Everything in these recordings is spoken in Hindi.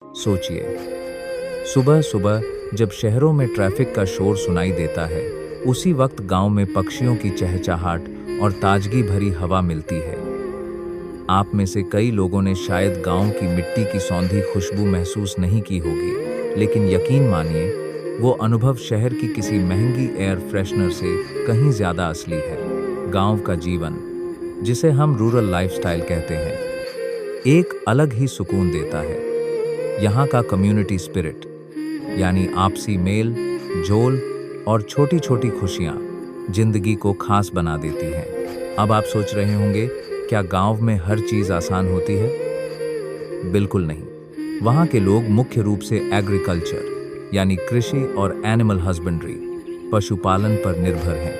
सोचिए, सुबह सुबह जब शहरों में ट्रैफिक का शोर सुनाई देता है, उसी वक्त गांव में पक्षियों की चहचहाट और ताजगी भरी हवा मिलती है। आप में से कई लोगों ने शायद गांव की मिट्टी की सौंधी खुशबू महसूस नहीं की होगी, लेकिन यकीन मानिए, वो अनुभव शहर की किसी महंगी एयर फ्रेशनर से कहीं ज्यादा असली है। गांव का जीवन, जिसे हम रूरल लाइफस्टाइल कहते हैं, एक अलग ही सुकून देता है। यहाँ का कम्युनिटी स्पिरिट, यानी आपसी मेल जोल और छोटी छोटी खुशियाँ जिंदगी को खास बना देती हैं। अब आप सोच रहे होंगे, क्या गांव में हर चीज़ आसान होती है? बिल्कुल नहीं। वहाँ के लोग मुख्य रूप से एग्रीकल्चर यानी कृषि और एनिमल हस्बेंड्री पशुपालन पर निर्भर हैं।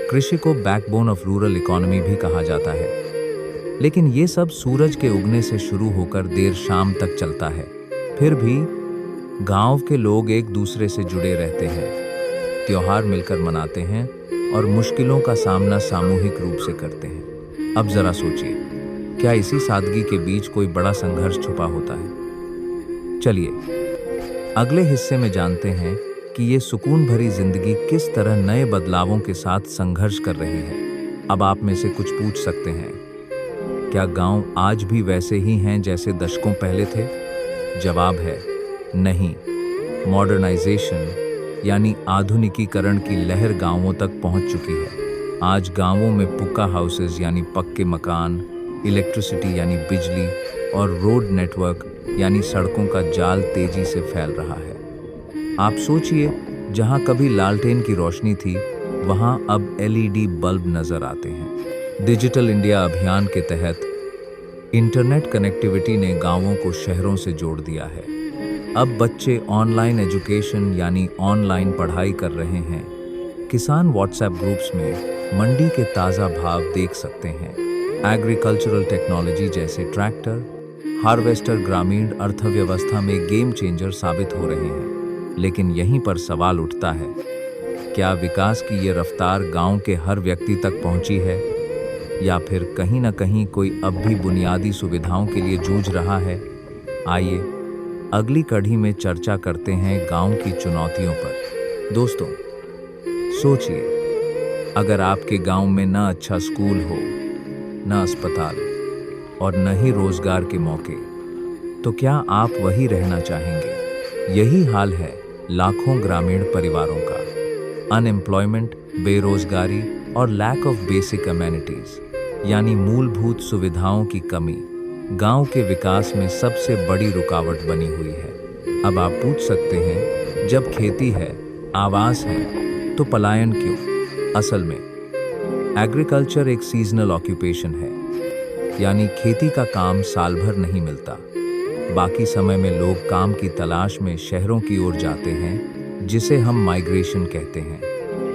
कृषि को बैकबोन ऑफ रूरल इकोनॉमी भी कहा जाता है। लेकिन ये सब सूरज के उगने से शुरू होकर देर शाम तक चलता है। फिर भी गांव के लोग एक दूसरे से जुड़े रहते हैं, त्योहार मिलकर मनाते हैं और मुश्किलों का सामना सामूहिक रूप से करते हैं। अब जरा सोचिए, क्या इसी सादगी के बीच कोई बड़ा संघर्ष छुपा होता है? चलिए अगले हिस्से में जानते हैं कि ये सुकून भरी जिंदगी किस तरह नए बदलावों के साथ संघर्ष कर रही है। अब आप में से कुछ पूछ सकते हैं, क्या गांव आज भी वैसे ही हैं जैसे दशकों पहले थे? जवाब है नहीं। मॉडर्नाइजेशन यानी आधुनिकीकरण की लहर गांवों तक पहुंच चुकी है। आज गांवों में पुक्का हाउसेस यानी पक्के मकान, इलेक्ट्रिसिटी यानी बिजली और रोड नेटवर्क यानी सड़कों का जाल तेजी से फैल रहा है। आप सोचिए, जहां कभी लालटेन की रोशनी थी, वहां अब एलईडी बल्ब नजर आते हैं। डिजिटल इंडिया अभियान के तहत इंटरनेट कनेक्टिविटी ने गांवों को शहरों से जोड़ दिया है। अब बच्चे ऑनलाइन एजुकेशन यानी ऑनलाइन पढ़ाई कर रहे हैं। किसान व्हाट्सएप ग्रुप्स में मंडी के ताज़ा भाव देख सकते हैं। एग्रीकल्चरल टेक्नोलॉजी जैसे ट्रैक्टर, हार्वेस्टर ग्रामीण अर्थव्यवस्था में गेम चेंजर साबित हो रहे हैं। लेकिन यहीं पर सवाल उठता है, क्या विकास की ये रफ्तार गांव के हर व्यक्ति तक पहुंची है, या फिर कहीं ना कहीं कोई अब भी बुनियादी सुविधाओं के लिए जूझ रहा है? आइए अगली कड़ी में चर्चा करते हैं गांव की चुनौतियों पर। दोस्तों, सोचिए, अगर आपके गांव में न अच्छा स्कूल हो, न अस्पताल और न ही रोजगार के मौके, तो क्या आप वही रहना चाहेंगे? यही हाल है लाखों ग्रामीण परिवारों का। अनएम्प्लॉयमेंट, बेरोजगारी और लैक ऑफ बेसिक अमेनिटीज यानी मूलभूत सुविधाओं की कमी गांव के विकास में सबसे बड़ी रुकावट बनी हुई है। अब आप पूछ सकते हैं, जब खेती है, आवास है, तो पलायन क्यों? असल में एग्रीकल्चर एक सीजनल ऑक्यूपेशन है, यानी खेती का काम साल भर नहीं मिलता। बाकी समय में लोग काम की तलाश में शहरों की ओर जाते हैं, जिसे हम माइग्रेशन कहते हैं।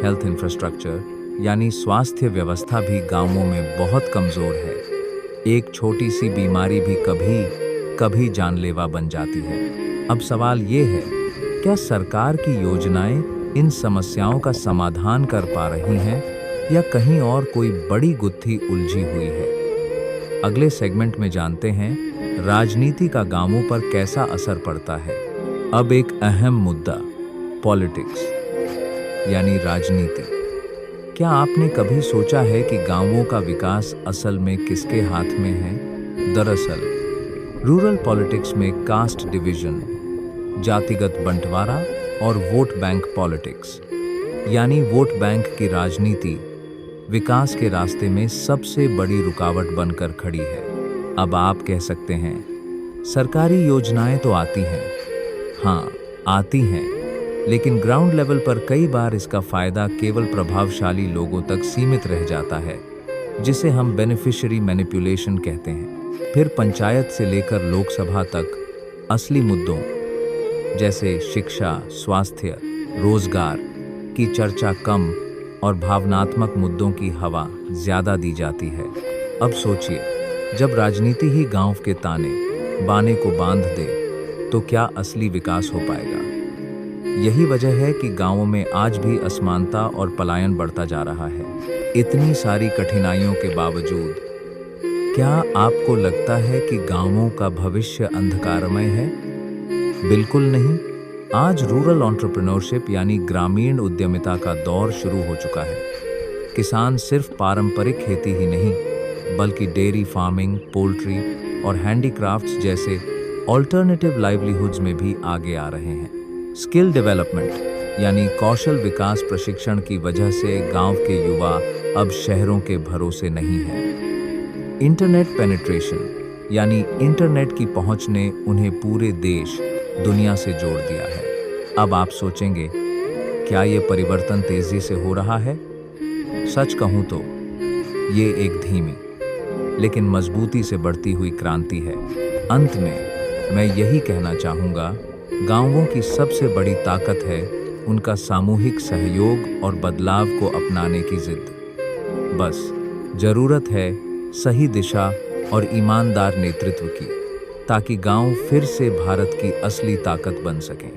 हेल्थ इंफ्रास्ट्रक्चर यानी स्वास्थ्य व्यवस्था भी गांवों में बहुत कमजोर है। एक छोटी सी बीमारी भी कभी कभी जानलेवा बन जाती है। अब सवाल ये है, क्या सरकार की योजनाएं इन समस्याओं का समाधान कर पा रही हैं, या कहीं और कोई बड़ी गुत्थी उलझी हुई है? अगले सेगमेंट में जानते हैं राजनीति का गांवों पर कैसा असर पड़ता है। अब एक अहम मुद्दा, पॉलिटिक्स यानी राजनीति। क्या आपने कभी सोचा है कि गांवों का विकास असल में किसके हाथ में है? दरअसल रूरल पॉलिटिक्स में कास्ट डिवीजन, जातिगत बंटवारा और वोट बैंक पॉलिटिक्स यानी वोट बैंक की राजनीति विकास के रास्ते में सबसे बड़ी रुकावट बनकर खड़ी है। अब आप कह सकते हैं, सरकारी योजनाएं तो आती हैं। हाँ, आती हैं, लेकिन ग्राउंड लेवल पर कई बार इसका फायदा केवल प्रभावशाली लोगों तक सीमित रह जाता है, जिसे हम बेनिफिशियरी मैनिपुलेशन कहते हैं। फिर पंचायत से लेकर लोकसभा तक असली मुद्दों जैसे शिक्षा, स्वास्थ्य, रोजगार की चर्चा कम और भावनात्मक मुद्दों की हवा ज्यादा दी जाती है। अब सोचिए, जब राजनीति ही गांव के ताने बाने को बांध दे, तो क्या असली विकास हो पाएगा? यही वजह है कि गांवों में आज भी असमानता और पलायन बढ़ता जा रहा है। इतनी सारी कठिनाइयों के बावजूद क्या आपको लगता है कि गांवों का भविष्य अंधकारमय है? बिल्कुल नहीं। आज रूरल एंटरप्रेन्योरशिप यानी ग्रामीण उद्यमिता का दौर शुरू हो चुका है। किसान सिर्फ पारंपरिक खेती ही नहीं, बल्कि डेयरी फार्मिंग, पोल्ट्री और हैंडीक्राफ्ट्स जैसे ऑल्टरनेटिव लाइवलीहुड्स में भी आगे आ रहे हैं। स्किल डेवलपमेंट यानी कौशल विकास प्रशिक्षण की वजह से गांव के युवा अब शहरों के भरोसे नहीं हैं। इंटरनेट पेनिट्रेशन यानी इंटरनेट की पहुंच ने उन्हें पूरे देश, दुनिया से जोड़ दिया है। अब आप सोचेंगे, क्या ये परिवर्तन तेजी से हो रहा है? सच कहूं तो ये एक धीमी लेकिन मजबूती से बढ़ती हुई क्रांति है। अंत में मैं यही कहना चाहूँगा, गांवों की सबसे बड़ी ताकत है उनका सामूहिक सहयोग और बदलाव को अपनाने की जिद। बस जरूरत है सही दिशा और ईमानदार नेतृत्व की, ताकि गांव फिर से भारत की असली ताकत बन सकें।